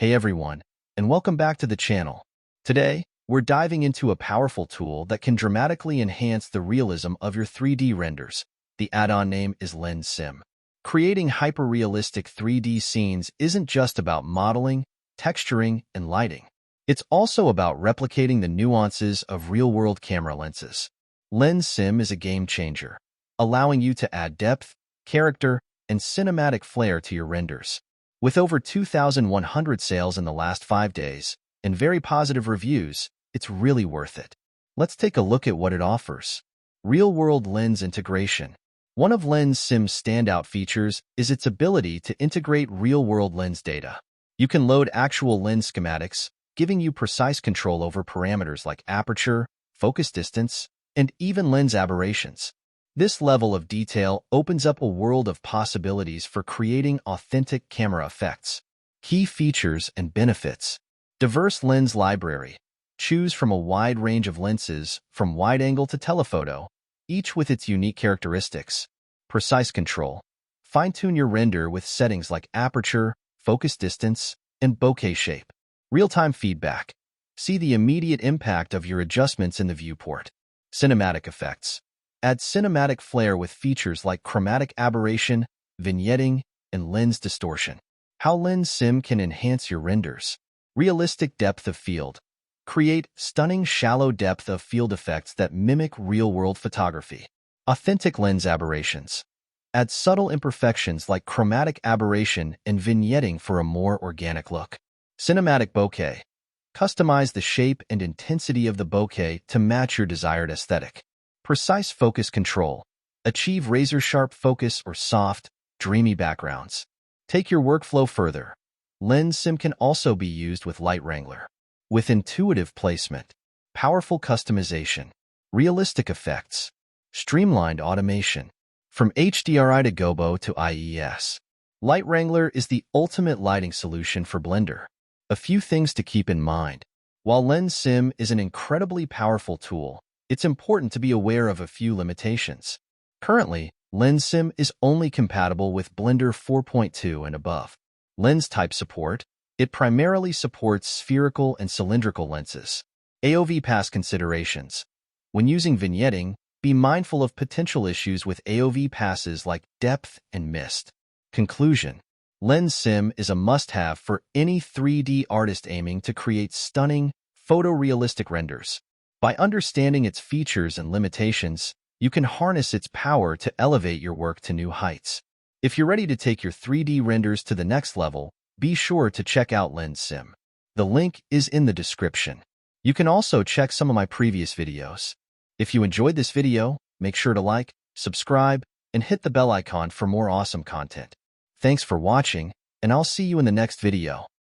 Hey everyone, and welcome back to the channel. Today, we're diving into a powerful tool that can dramatically enhance the realism of your 3D renders. The add-on name is Lens Sim. Creating hyper-realistic 3D scenes isn't just about modeling, texturing, and lighting. It's also about replicating the nuances of real-world camera lenses. Lens Sim is a game changer, allowing you to add depth, character, and cinematic flair to your renders. With over 2,100 sales in the last 5 days and very positive reviews, it's really worth it. Let's take a look at what it offers. Real-world lens integration. One of Lens Sim's standout features is its ability to integrate real-world lens data. You can load actual lens schematics, giving you precise control over parameters like aperture, focus distance, and even lens aberrations. This level of detail opens up a world of possibilities for creating authentic camera effects. Key features and benefits. Diverse lens library. Choose from a wide range of lenses, from wide-angle to telephoto, each with its unique characteristics. Precise control. Fine-tune your render with settings like aperture, focus distance, and bokeh shape. Real-time feedback. See the immediate impact of your adjustments in the viewport. Cinematic effects. Add cinematic flair with features like chromatic aberration, vignetting, and lens distortion. How Lens Sim can enhance your renders. Realistic depth of field. Create stunning shallow depth of field effects that mimic real-world photography. Authentic lens aberrations. Add subtle imperfections like chromatic aberration and vignetting for a more organic look. Cinematic bokeh. Customize the shape and intensity of the bokeh to match your desired aesthetic. Precise focus control. Achieve razor-sharp focus or soft, dreamy backgrounds. Take your workflow further. Lens Sim can also be used with Light Wrangler. With intuitive placement, powerful customization, realistic effects, streamlined automation. From HDRI to Gobo to IES, Light Wrangler is the ultimate lighting solution for Blender. A few things to keep in mind. While Lens Sim is an incredibly powerful tool, it's important to be aware of a few limitations. Currently, Lens Sim is only compatible with Blender 4.2 and above. Lens type support. It primarily supports spherical and cylindrical lenses. AOV pass considerations. When using vignetting, be mindful of potential issues with AOV passes like depth and mist. Conclusion. Lens Sim is a must-have for any 3D artist aiming to create stunning, photorealistic renders. By understanding its features and limitations, you can harness its power to elevate your work to new heights. If you're ready to take your 3D renders to the next level, be sure to check out Lens Sim. The link is in the description. You can also check some of my previous videos. If you enjoyed this video, make sure to like, subscribe, and hit the bell icon for more awesome content. Thanks for watching, and I'll see you in the next video.